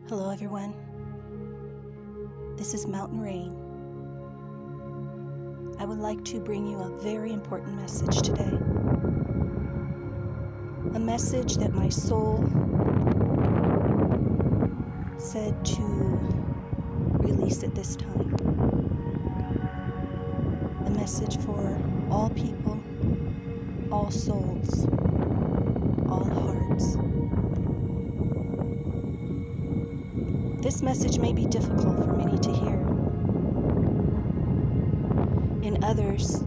Hello everyone, this is MountainRain. I would like to bring you a very important message today. A message that my soul said to release at this time. A message for all people, all souls, all hearts. This message may be difficult for many to hear. In others,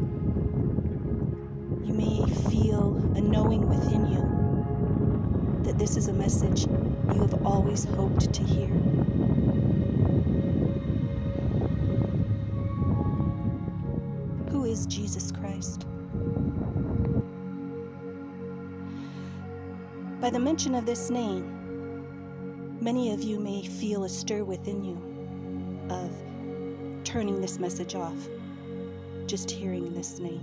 you may feel a knowing within you that this is a message you have always hoped to hear. Who is Jesus Christ? By the mention of this name, many of you may feel a stir within you of turning this message off, just hearing this name.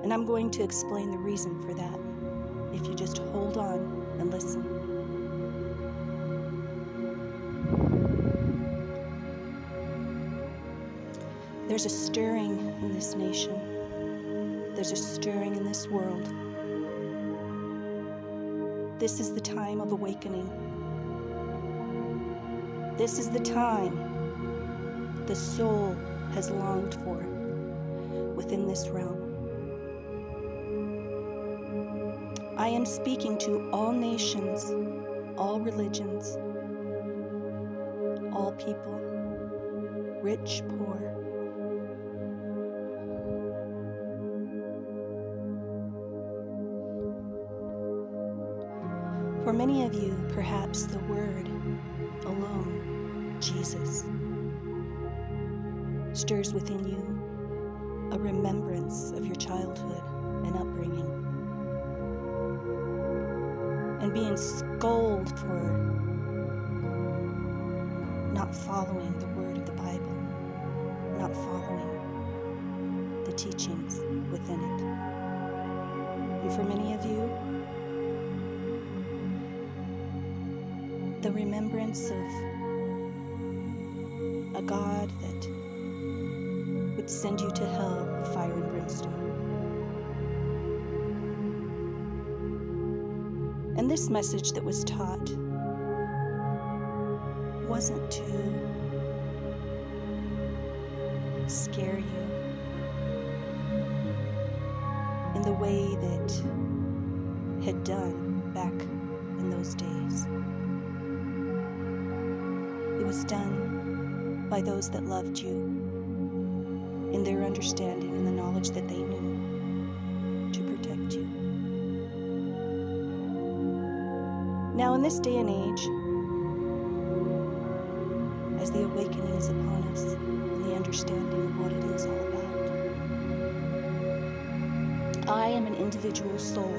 And I'm going to explain the reason for that, if you just hold on and listen. There's a stirring in this nation. There's a stirring in this world. This is the time of awakening. This is the time the soul has longed for within this realm. I am speaking to all nations, all religions, all people, rich, poor. For many of you, perhaps the word alone, Jesus, stirs within you a remembrance of your childhood and upbringing, and being scolded for not following the word of the Bible, not following the teachings within it. And for many of you, the remembrance of a God that would send you to hell of fire and brimstone. And this message that was taught wasn't to scare you in the way that had done back in those days. It was done by those that loved you in their understanding and the knowledge that they knew to protect you. Now in this day and age, as the awakening is upon us and the understanding of what it is all about, I am an individual soul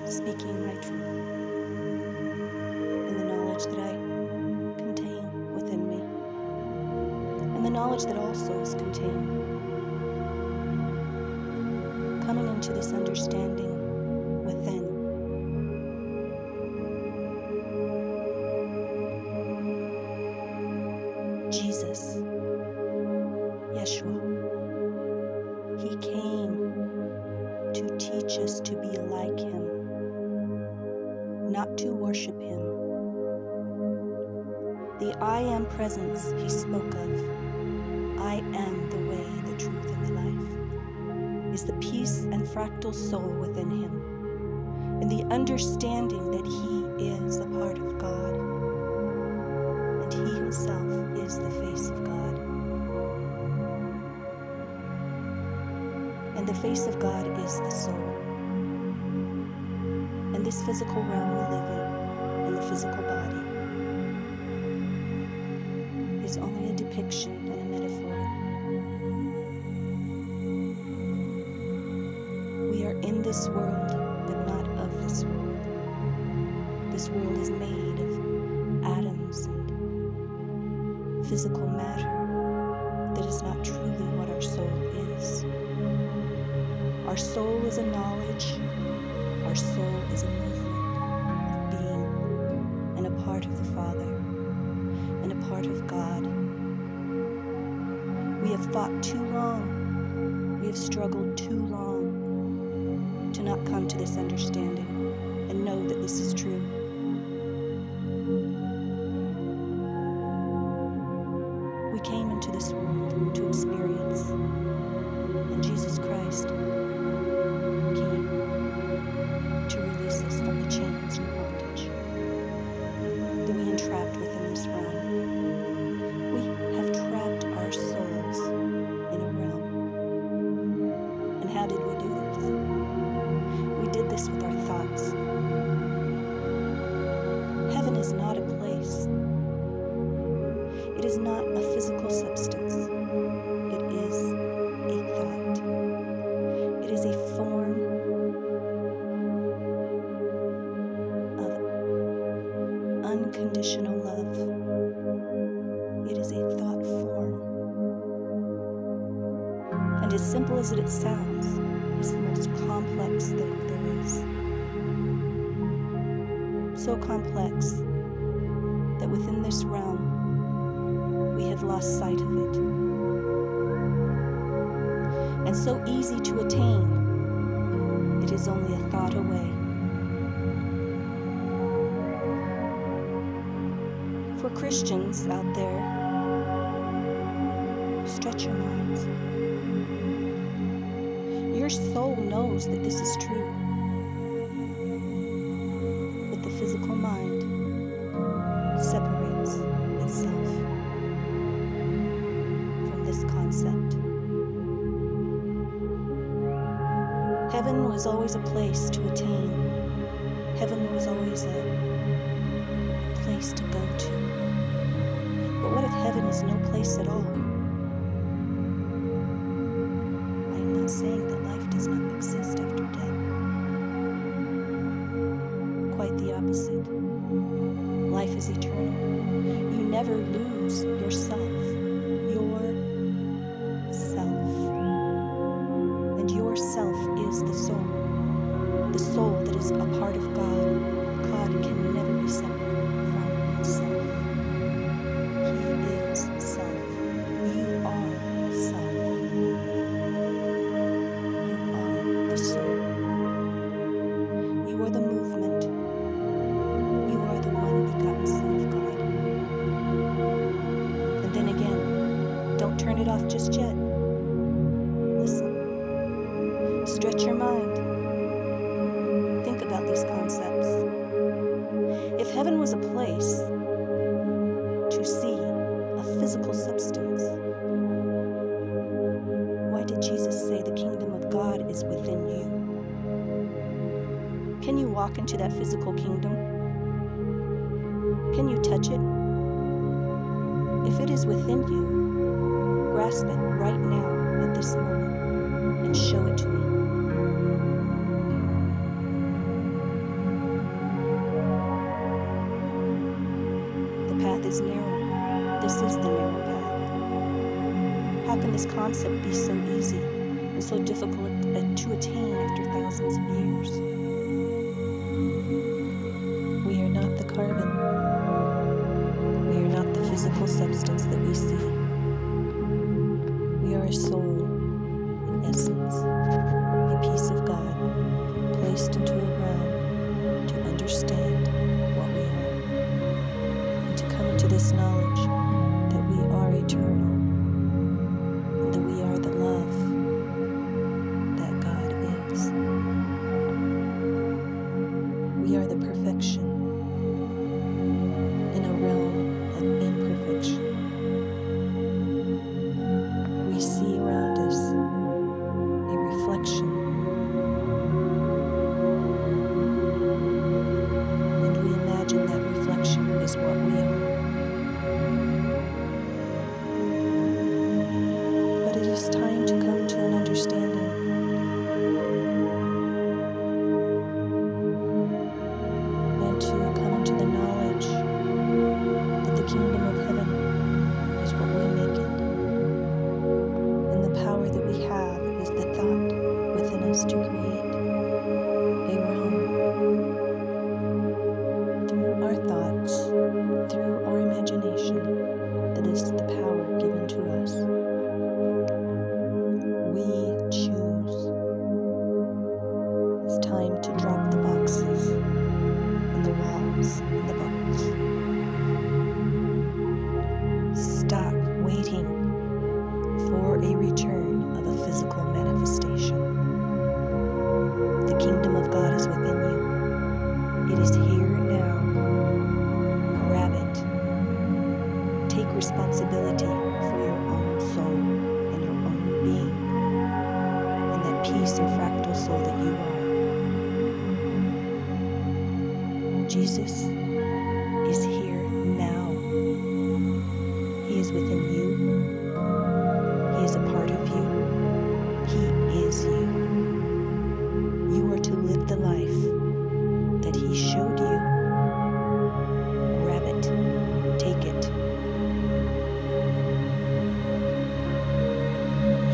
speaking my truth in the knowledge that I contain within me, and the knowledge that also is contained, coming into this understanding within. Jesus, Yeshua, He came to teach us to be like Him, not to worship Him. The I am presence He spoke of, I am the way, the truth, and the life, is the peace and fractal soul within Him, and the understanding that He is a part of God, and He Himself is the face of God. And the face of God is the soul. And this physical realm we live in the physical body, is only a depiction and a metaphor. We are in this world, but not of this world. This world is made of atoms and physical matter that is not truly what our soul is. Our soul is a knowledge. Our soul is a movement of being part of the Father and a part of God. We have fought too long. We have struggled too long to not come to this understanding and know that this is true. We came into this world to experience, and Jesus Christ came to release us from the chains and bondage that we entrapped within this realm. We have trapped our souls in a realm. And how did we do this? We did this with our thoughts. Heaven is not a place. It is not a physical substance. It is a thought. It is a form of unconditional love. It is a thought form. And as simple as it sounds, it's the most complex thing there is. So complex that within this realm, we have lost sight of it. And so easy to attain, it is only a thought away. For Christians out there, stretch your minds. Your soul knows that this is true, but the physical mind separates itself from this concept. Heaven was always a place to attain. Heaven was always a place to go to. But what if heaven is no place at all? I am not saying that life does not exist after death. Quite the opposite. Life is eternal. You never lose yourself. And your self is the soul that is a part of God. God can never be separate from himself. He is self. You are self. You are the soul. You are the movement. You are the one begotten Son of God. And then again, don't turn it off just yet. Listen. Stretch your mind. Think about these concepts. If heaven was a place to see a physical substance, why did Jesus say the kingdom of God is within you? Can you walk into that physical kingdom? Can you touch it? If it is within you, grasp it right now at this moment and show it to me. The path is narrow. This is the narrow path. How can this concept be so easy and so difficult to attain after thousands of years? We are not the carbon. We are not the physical substance that we see. We are a soul, in essence, a piece of God placed into a realm to understand what we are and to come into this knowledge that we are eternal and that we are the love that God is. We are the perfection in a realm of imperfection. We see around us a reflection, and we imagine that reflection is what we are. But it is time to come to an understanding and to come into the knowledge that the kingdom of heaven is what we make it. And the power that we have is the thought within us to create a realm through our thoughts. to drop the boxes and the walls and the books. Stop waiting for a return of a physical manifestation. The kingdom of God is within you. It is here now. Grab it. Take responsibility for your own soul and your own being, and that peace and fractal soul that you are. Jesus is here now. He is within you. He is a part of you. He is you. You are to live the life that He showed you. Grab it. Take it.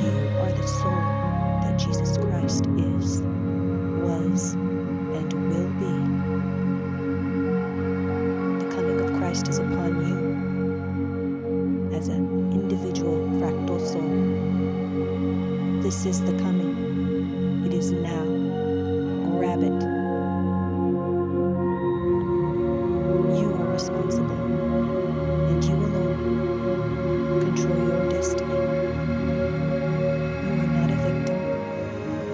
You are the soul that Jesus Christ is, was, and will be. The coming of Christ is upon you as an individual fractal soul. This is the coming. It is now. Grab it. You are responsible, and you alone control your destiny. You are not a victim.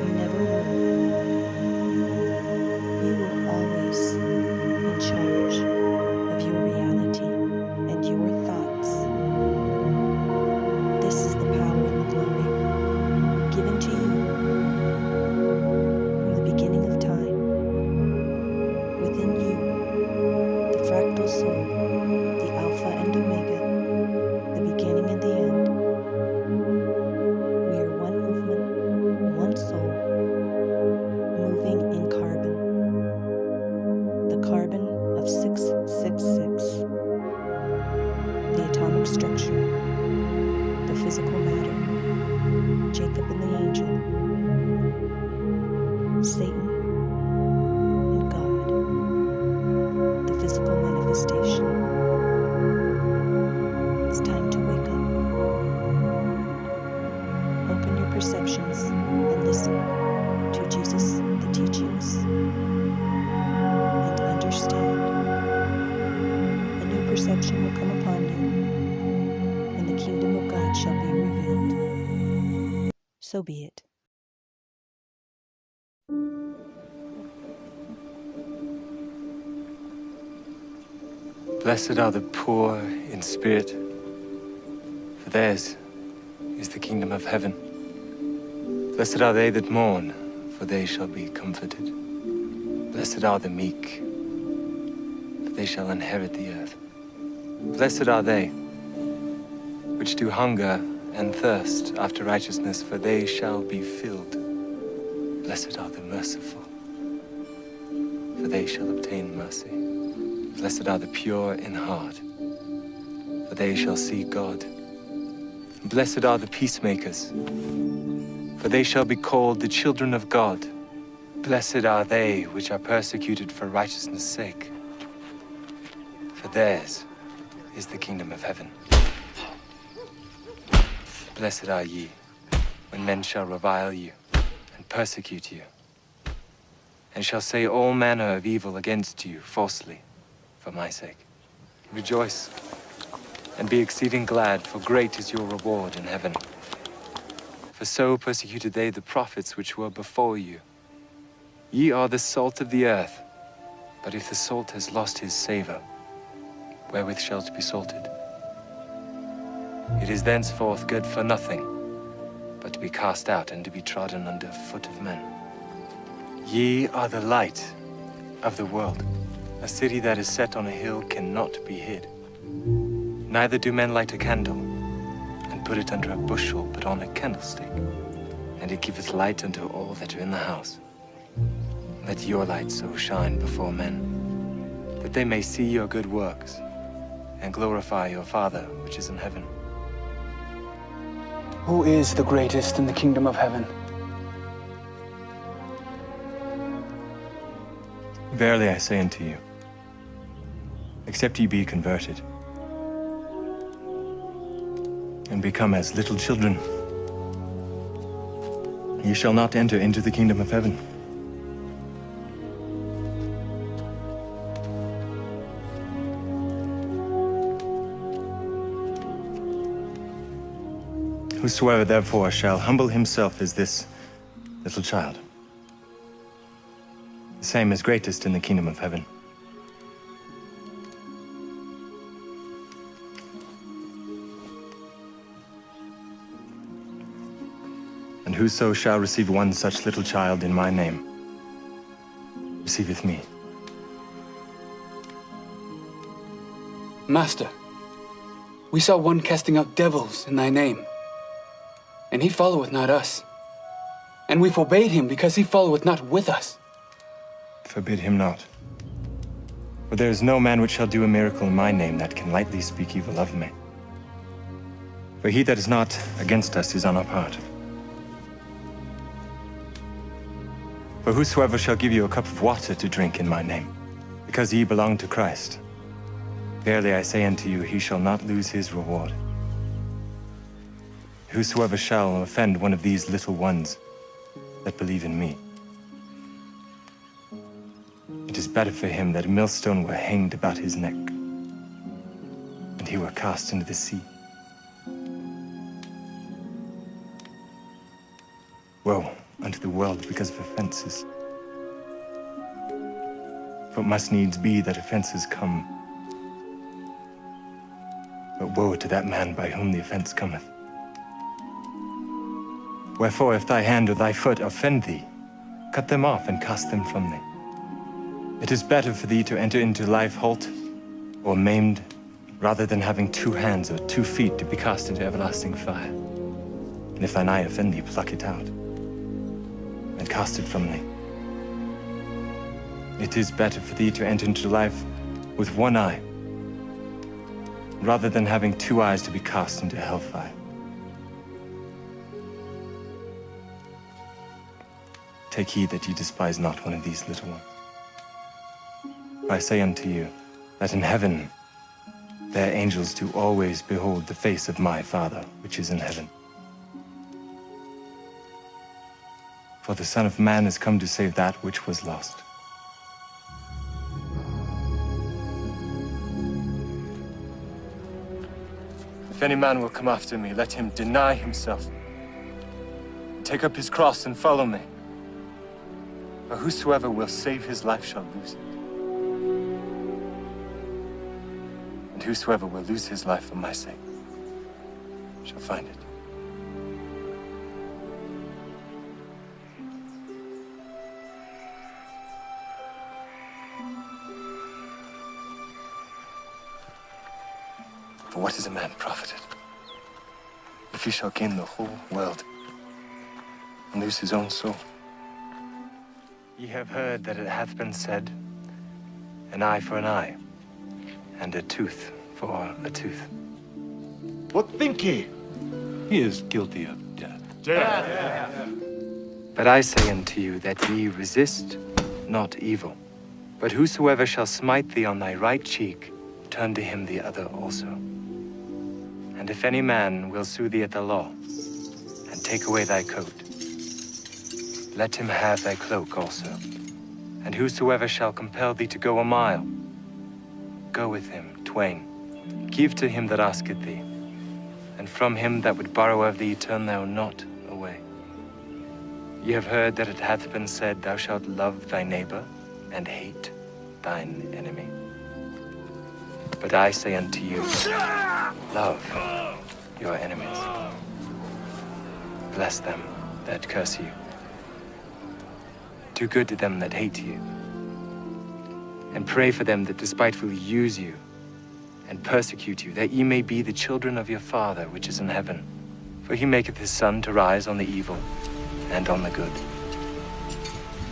You never were. You were always in charge of your reality and your thoughts. This is the power and the glory given to you from the beginning of time. Within you, the fractal soul, the Alpha and Omega, the beginning and the end. We are one movement, one soul, moving in carbon. The carbon of 666. The atomic structure, the physical matter, Jacob and the angel, Satan and God, the physical manifestation. It's time to wake up. Open your perceptions and listen to Jesus, the teachings, and understand. A new perception will come upon you, and the kingdom of God shall be revealed. So be it. Blessed are the poor in spirit, for theirs is the kingdom of heaven. Blessed are they that mourn, for they shall be comforted. Blessed are the meek, for they shall inherit the earth. Blessed are they which do hunger and thirst after righteousness, for they shall be filled. Blessed are the merciful, for they shall obtain mercy. Blessed are the pure in heart, for they shall see God. Blessed are the peacemakers, for they shall be called the children of God. Blessed are they which are persecuted for righteousness' sake, for theirs is the kingdom of heaven. Blessed are ye, when men shall revile you and persecute you, and shall say all manner of evil against you falsely for my sake. Rejoice and be exceeding glad, for great is your reward in heaven. For so persecuted they the prophets which were before you. Ye are the salt of the earth, but if the salt has lost his savor, wherewith shall it be salted? It is thenceforth good for nothing, but to be cast out and to be trodden under foot of men. Ye are the light of the world. A city that is set on a hill cannot be hid. Neither do men light a candle and put it under a bushel, but on a candlestick, and it giveth light unto all that are in the house. Let your light so shine before men, that they may see your good works and glorify your Father which is in heaven. Who is the greatest in the kingdom of heaven? Verily I say unto you, except ye be converted, and become as little children, ye shall not enter into the kingdom of heaven. Whosoever therefore shall humble himself as this little child, the same is greatest in the kingdom of heaven. And whoso shall receive one such little child in my name, receiveth me. Master, we saw one casting out devils in thy name, and he followeth not us. And we forbade him because he followeth not with us. Forbid him not. For there is no man which shall do a miracle in my name that can lightly speak evil of me. For he that is not against us is on our part. For whosoever shall give you a cup of water to drink in my name, because ye belong to Christ, verily I say unto you, he shall not lose his reward. Whosoever shall offend one of these little ones that believe in me, it is better for him that a millstone were hanged about his neck, and he were cast into the sea. Woe unto the world because of offenses. For it must needs be that offenses come. But woe to that man by whom the offense cometh. Wherefore, if thy hand or thy foot offend thee, cut them off and cast them from thee. It is better for thee to enter into life halt or maimed, rather than having 2 hands or 2 feet to be cast into everlasting fire. And if thine eye offend thee, pluck it out and cast it from thee. It is better for thee to enter into life with 1 eye, rather than having 2 eyes to be cast into hellfire. Take heed that ye despise not one of these little ones. For I say unto you, that in heaven their angels do always behold the face of my Father which is in heaven. For the Son of Man is come to save that which was lost. If any man will come after me, let him deny himself, take up his cross and follow me. For whosoever will save his life shall lose it. And whosoever will lose his life for my sake shall find it. For what is a man profited, if he shall gain the whole world and lose his own soul? Ye have heard that it hath been said, an eye for an eye, and a tooth for a tooth. What think ye? He is guilty of death. But I say unto you that ye resist not evil, but whosoever shall smite thee on thy right cheek, turn to him the other also. And if any man will sue thee at the law, and take away thy coat, let him have thy cloak also. And whosoever shall compel thee to go a mile, go with him twain. Give to him that asketh thee, and from him that would borrow of thee turn thou not away. Ye have heard that it hath been said, thou shalt love thy neighbor, and hate thine enemy. But I say unto you, love your enemies. Bless them that curse you. Do good to them that hate you. And pray for them that despitefully use you and persecute you, that ye may be the children of your Father which is in heaven. For he maketh his sun to rise on the evil and on the good,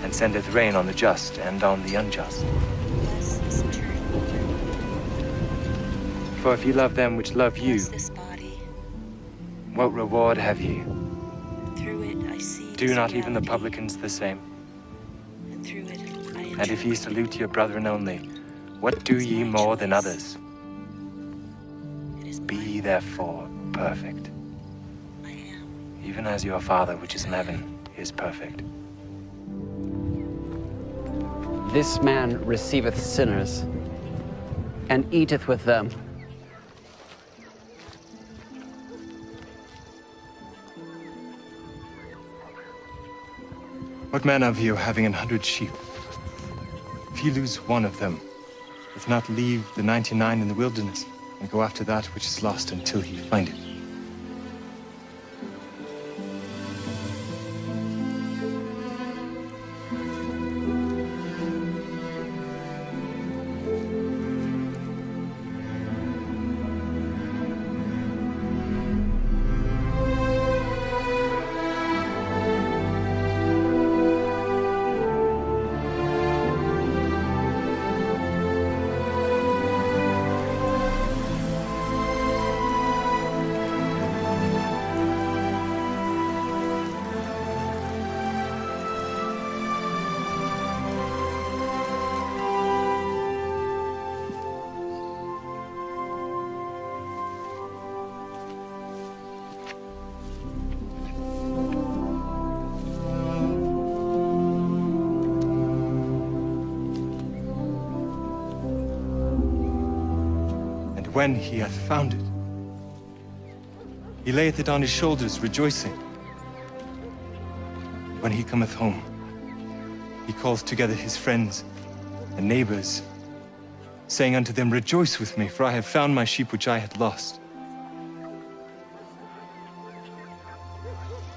and sendeth rain on the just and on the unjust. Bless this eternal For if ye love them which love you, Bless this body. what reward have ye? Through it I see Do this not even the reality, publicans the same? and through it I And if ye salute your brethren only, what do ye more than others? It is Be mine. ye therefore perfect, I am. even as your Father which is in heaven is perfect. This man receiveth sinners, and eateth with them. What man of you having 100 sheep, if ye lose one of them, doth not leave the 99 in the wilderness and go after that which is lost until he find it? When he hath found it, he layeth it on his shoulders, rejoicing. When he cometh home, he calleth together his friends and neighbors, saying unto them, Rejoice with me, for I have found my sheep which I had lost.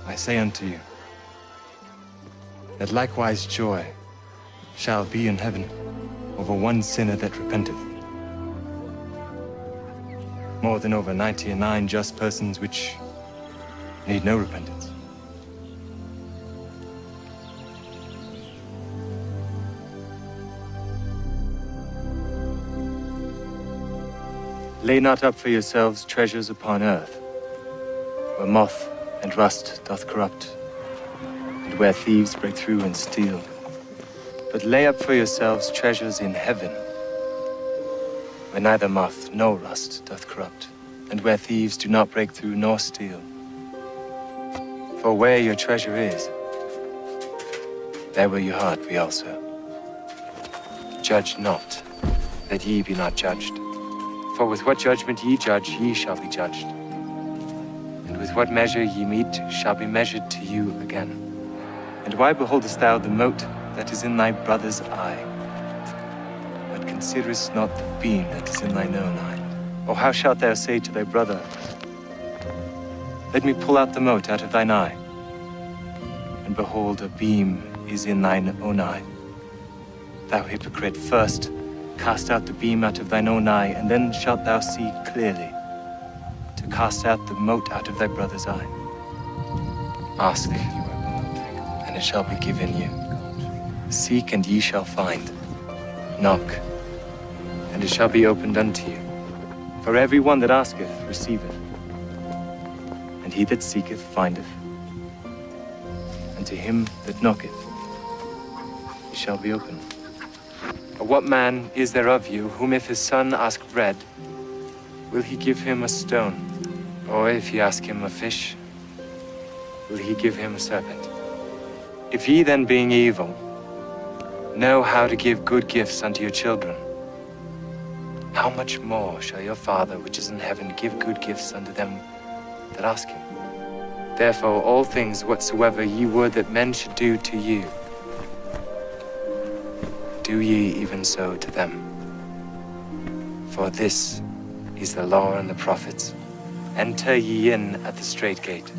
I say unto you, that likewise joy shall be in heaven over one sinner that repenteth, more than over 99 just persons which need no repentance. Lay not up for yourselves treasures upon earth, where moth and rust doth corrupt, and where thieves break through and steal. But lay up for yourselves treasures in heaven, where neither moth nor rust doth corrupt, and where thieves do not break through nor steal. For where your treasure is, there will your heart be also. Judge not, that ye be not judged. For with what judgment ye judge, ye shall be judged. And with what measure ye mete shall be measured to you again. And why beholdest thou the mote that is in thy brother's eye, but considerest not the beam that is in thine own eye? Or how shalt thou say to thy brother, Let me pull out the mote out of thine eye, and behold, a beam is in thine own eye? Thou hypocrite, first cast out the beam out of thine own eye, and then shalt thou see clearly to cast out the mote out of thy brother's eye. Ask, and it shall be given you. Seek, and ye shall find. Knock, and it shall be opened unto you. For every one that asketh receiveth, and he that seeketh findeth, and to him that knocketh it shall be opened. Or what man is there of you, whom if his son ask bread, will he give him a stone? Or if he ask him a fish, will he give him a serpent? If ye then, being evil, know how to give good gifts unto your children, how much more shall your Father which is in heaven give good gifts unto them that ask him? Therefore all things whatsoever ye would that men should do to you, do ye even so to them. For this is the law and the prophets. Enter ye in at the strait gate.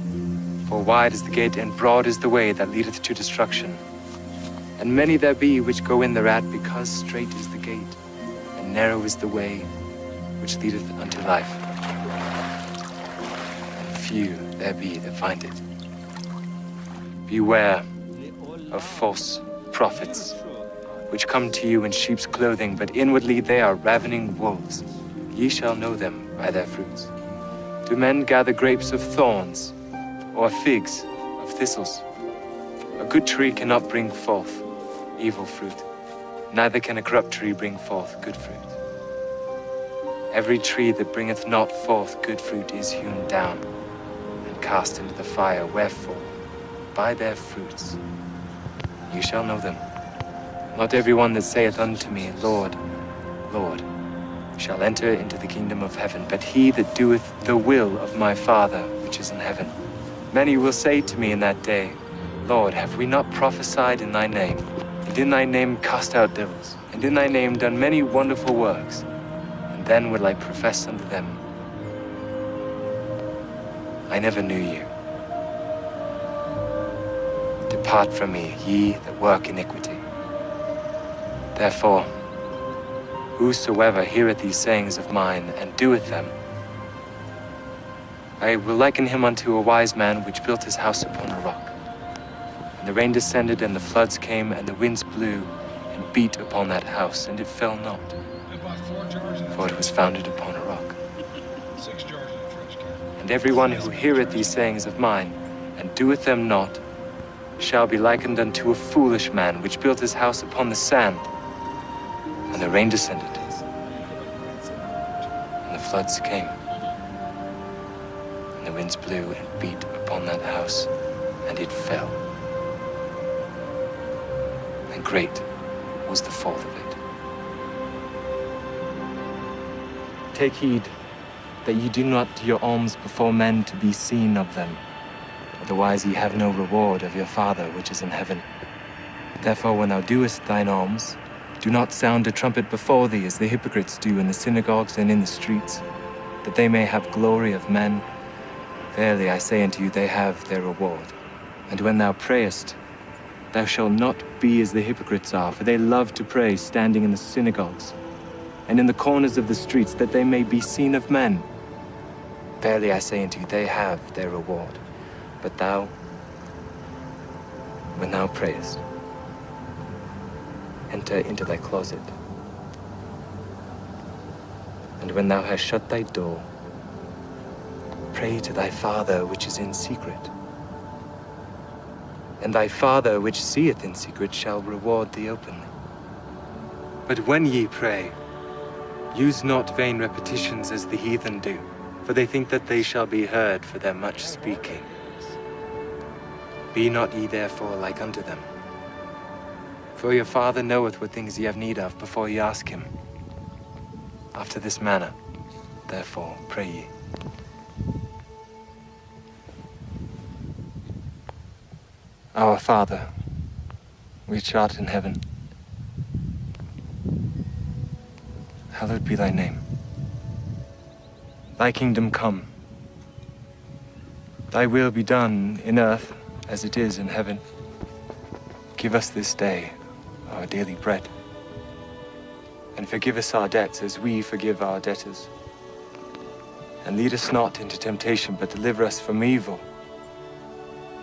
For wide is the gate and broad is the way that leadeth to destruction, and many there be which go in thereat, because strait is the gate, and narrow is the way which leadeth unto life, and few there be that find it. Beware of false prophets, which come to you in sheep's clothing, but inwardly they are ravening wolves. Ye shall know them by their fruits. Do men gather grapes of thorns, or figs of thistles? A good tree cannot bring forth evil fruit, neither can a corrupt tree bring forth good fruit. Every tree that bringeth not forth good fruit is hewn down and cast into the fire. Wherefore, by their fruits you shall know them. Not every one that saith unto me, Lord, Lord, shall enter into the kingdom of heaven, but he that doeth the will of my Father which is in heaven. Many will say to me in that day, Lord, have we not prophesied in thy name, and in thy name cast out devils, and in thy name done many wonderful works? And then will I profess unto them, I never knew you. Depart from me, ye that work iniquity. Therefore, whosoever heareth these sayings of mine, and doeth them, I will liken him unto a wise man which built his house upon a rock. And the rain descended, and the floods came, and the winds blew, and beat upon that house, and it fell not, for it was founded upon a rock. And every one who heareth these sayings of mine, and doeth them not, shall be likened unto a foolish man which built his house upon the sand. And the rain descended, and the floods came, and the winds blew and beat upon that house, and it fell. And great was the fall of it. Take heed that ye do not do your alms before men to be seen of them. Otherwise ye have no reward of your Father which is in heaven. Therefore when thou doest thine alms, do not sound a trumpet before thee as the hypocrites do in the synagogues and in the streets, that they may have glory of men. Verily I say unto you, they have their reward. And when thou prayest, thou shalt not be as the hypocrites are, for they love to pray standing in the synagogues and in the corners of the streets, that they may be seen of men. Verily I say unto you, they have their reward. But thou, when thou prayest, enter into thy closet, and when thou hast shut thy door, pray to thy Father which is in secret. And thy Father which seeth in secret shall reward thee openly. But when ye pray, use not vain repetitions as the heathen do, for they think that they shall be heard for their much speaking. Be not ye therefore like unto them. For your Father knoweth what things ye have need of before ye ask him. After this manner, therefore, pray ye. Our Father, which art in heaven, hallowed be thy name. Thy kingdom come. Thy will be done in earth as it is in heaven. Give us this day our daily bread, and forgive us our debts as we forgive our debtors. And lead us not into temptation, but deliver us from evil.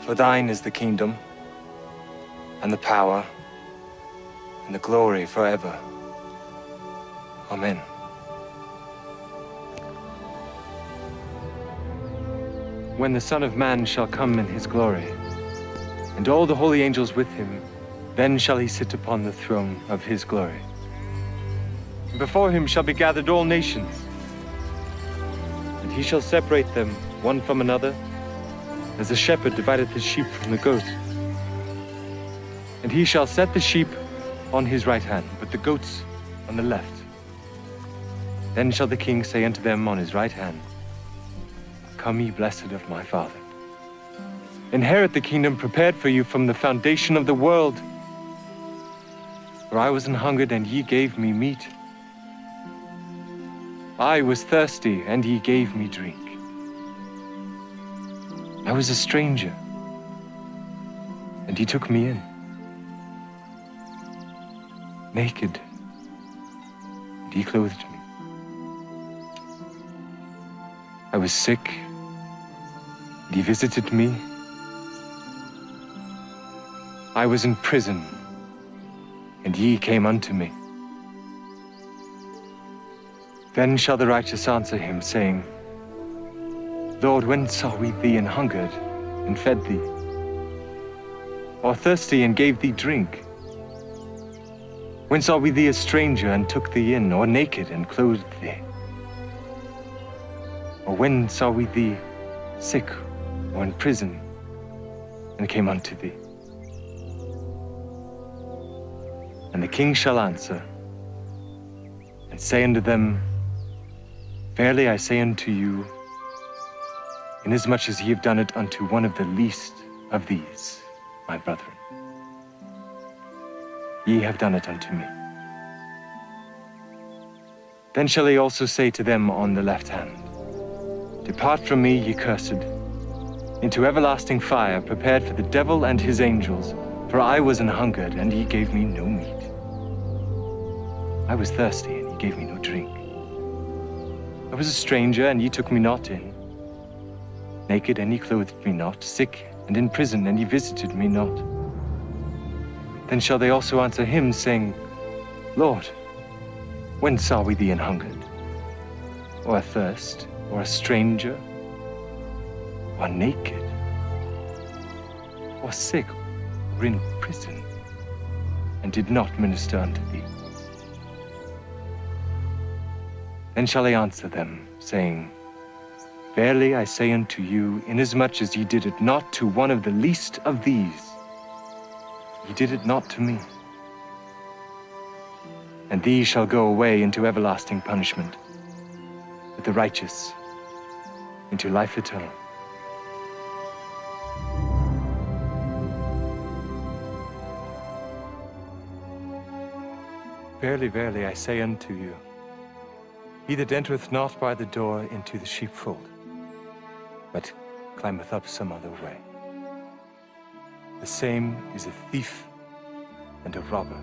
For thine is the kingdom, and the power, and the glory forever. Amen. When the Son of Man shall come in his glory, and all the holy angels with him, then shall he sit upon the throne of his glory. And before him shall be gathered all nations, and he shall separate them one from another, as a shepherd divideth his sheep from the goats. And he shall set the sheep on his right hand, but the goats on the left. Then shall the king say unto them on his right hand, Come ye blessed of my Father, inherit the kingdom prepared for you from the foundation of the world. For I was an hungered, and ye gave me meat. I was thirsty, and ye gave me drink. I was a stranger, and ye took me in. Naked, and ye clothed me. I was sick, and ye visited me. I was in prison, and ye came unto me. Then shall the righteous answer him, saying, Lord, when saw we thee an hungered, and fed thee? Or thirsty, and gave thee drink? When saw we thee a stranger, and took thee in? Or naked, and clothed thee? Or when saw we thee sick, or in prison, and came unto thee? And the king shall answer, and say unto them, Verily I say unto you, inasmuch as ye have done it unto one of the least of these, my my brethren. Ye have done it unto me. Then shall he also say to them on the left hand, Depart from me, ye cursed, into everlasting fire, prepared for the devil and his angels. For I was an hungered, and ye gave me no meat. I was thirsty, and ye gave me no drink. I was a stranger, and ye took me not in. Naked, and ye clothed me not. Sick, and in prison, and ye visited me not. Then shall they also answer him, saying, Lord, when saw we thee an hungered, or athirst, or a stranger, or naked, or sick, or in prison, and did not minister unto thee? Then shall I answer them, saying, Verily I say unto you, inasmuch as ye did it not to one of the least of these, ye did it not to me. And these shall go away into everlasting punishment, but the righteous into life eternal. Verily, verily, I say unto you, he that entereth not by the door into the sheepfold, but climbeth up some other way, the same is a thief and a robber.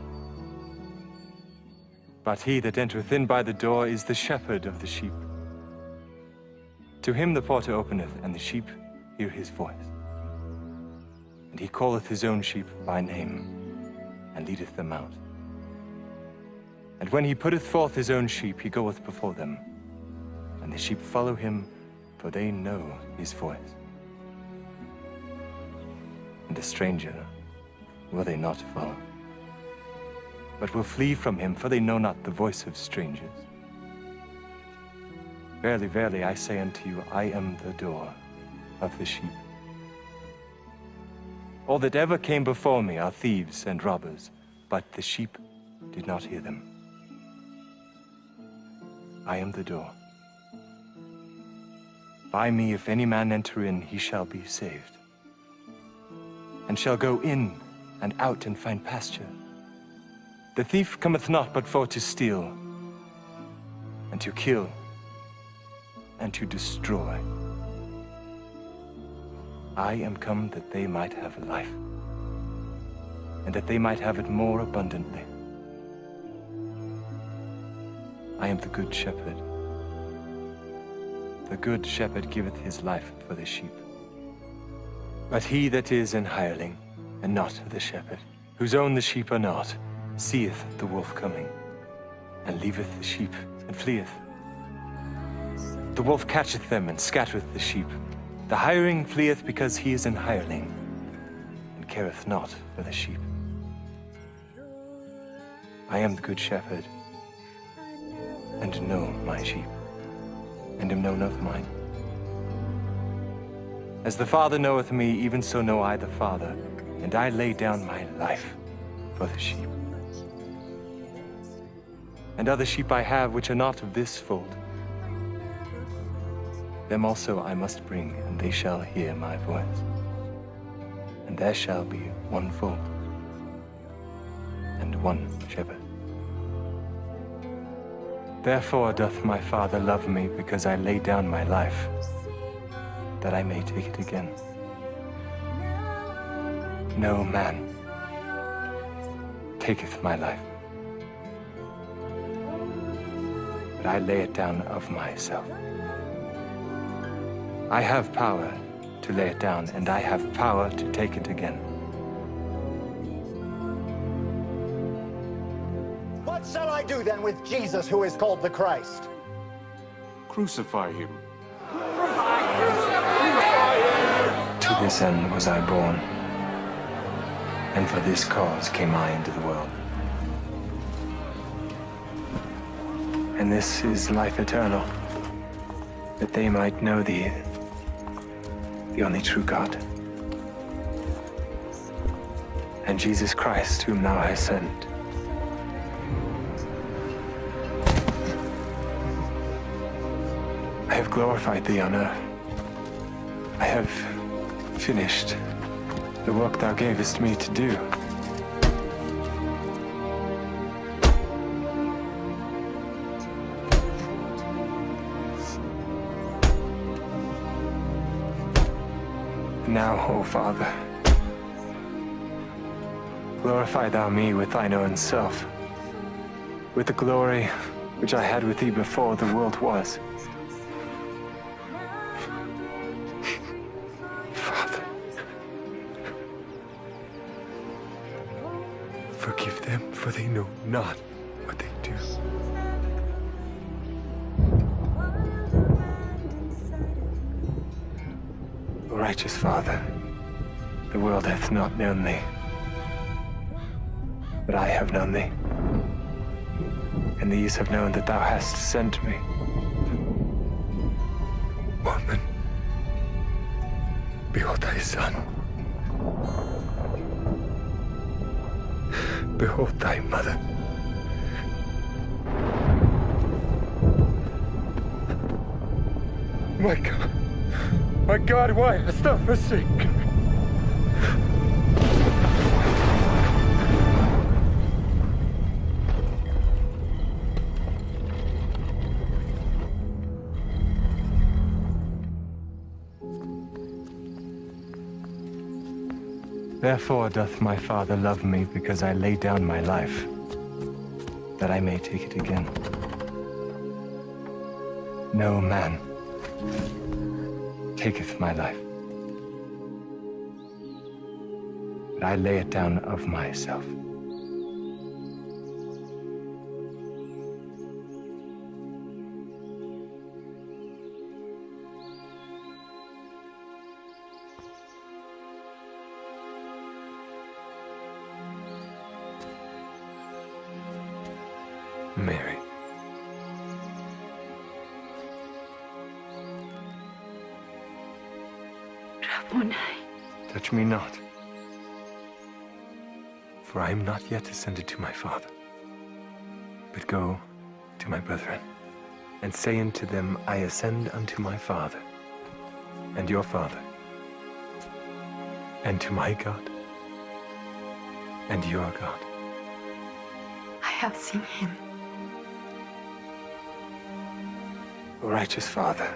But he that entereth in by the door is the shepherd of the sheep. To him the porter openeth, and the sheep hear his voice. And he calleth his own sheep by name, and leadeth them out. And when he putteth forth his own sheep, he goeth before them, and the sheep follow him, for they know his voice. And a stranger will they not follow, but will flee from him, for they know not the voice of strangers. Verily, verily, I say unto you, I am the door of the sheep. All that ever came before me are thieves and robbers, but the sheep did not hear them. I am the door. By me, if any man enter in, he shall be saved, and shall go in and out and find pasture. The thief cometh not but for to steal, and to kill, and to destroy. I am come that they might have life, and that they might have it more abundantly. I am the good shepherd. The good shepherd giveth his life for the sheep. But he that is an hireling, and not the shepherd, whose own the sheep are not, seeth the wolf coming, and leaveth the sheep, and fleeth. The wolf catcheth them, and scattereth the sheep. The hireling fleeth because he is an hireling, and careth not for the sheep. I am the good shepherd, and know my sheep, and am known of mine. As the Father knoweth me, even so know I the Father, and I lay down my life for the sheep. And other sheep I have which are not of this fold. Them also I must bring, and they shall hear my voice. And there shall be one fold, and one shepherd. Therefore doth my Father love me, because I lay down my life, that I may take it again. No man taketh my life, but I lay it down of myself. I have power to lay it down, and I have power to take it again. What shall I do then with Jesus, who is called the Christ? Crucify him. To this end was I born, and for this cause came I into the world. And this is life eternal, that they might know thee, the only true God, and Jesus Christ, whom thou hast sent. I have glorified thee on earth. I have finished the work thou gavest me to do. Now, O Father, glorify thou me with thine own self, with the glory which I had with thee before the world was. Father, forgive them, for they know not what they do. O righteous Father, the world hath not known thee, but I have known thee, and these have known that thou hast sent me. Woman, behold thy son. Behold thy mother. My God, why hast thou forsaken me? Therefore doth my Father love me, because I lay down my life, that I may take it again. No man taketh my life, but I lay it down of myself. Mary. Touch me not, for I am not yet ascended to my Father. But go to my brethren, and say unto them, I ascend unto my Father, and your Father, and to my God, and your God. I have seen him. O righteous Father,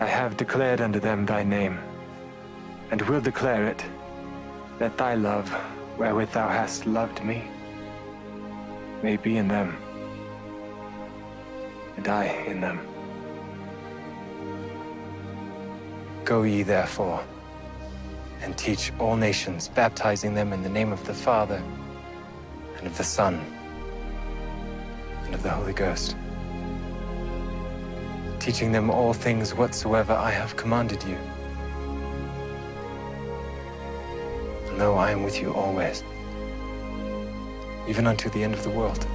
I have declared unto them thy name, and will declare it, that thy love, wherewith thou hast loved me, may be in them, and I in them. Go ye therefore, and teach all nations, baptizing them in the name of the Father, and of the Son, and of the Holy Ghost, teaching them all things whatsoever I have commanded you. And lo, I am with you always, even unto the end of the world.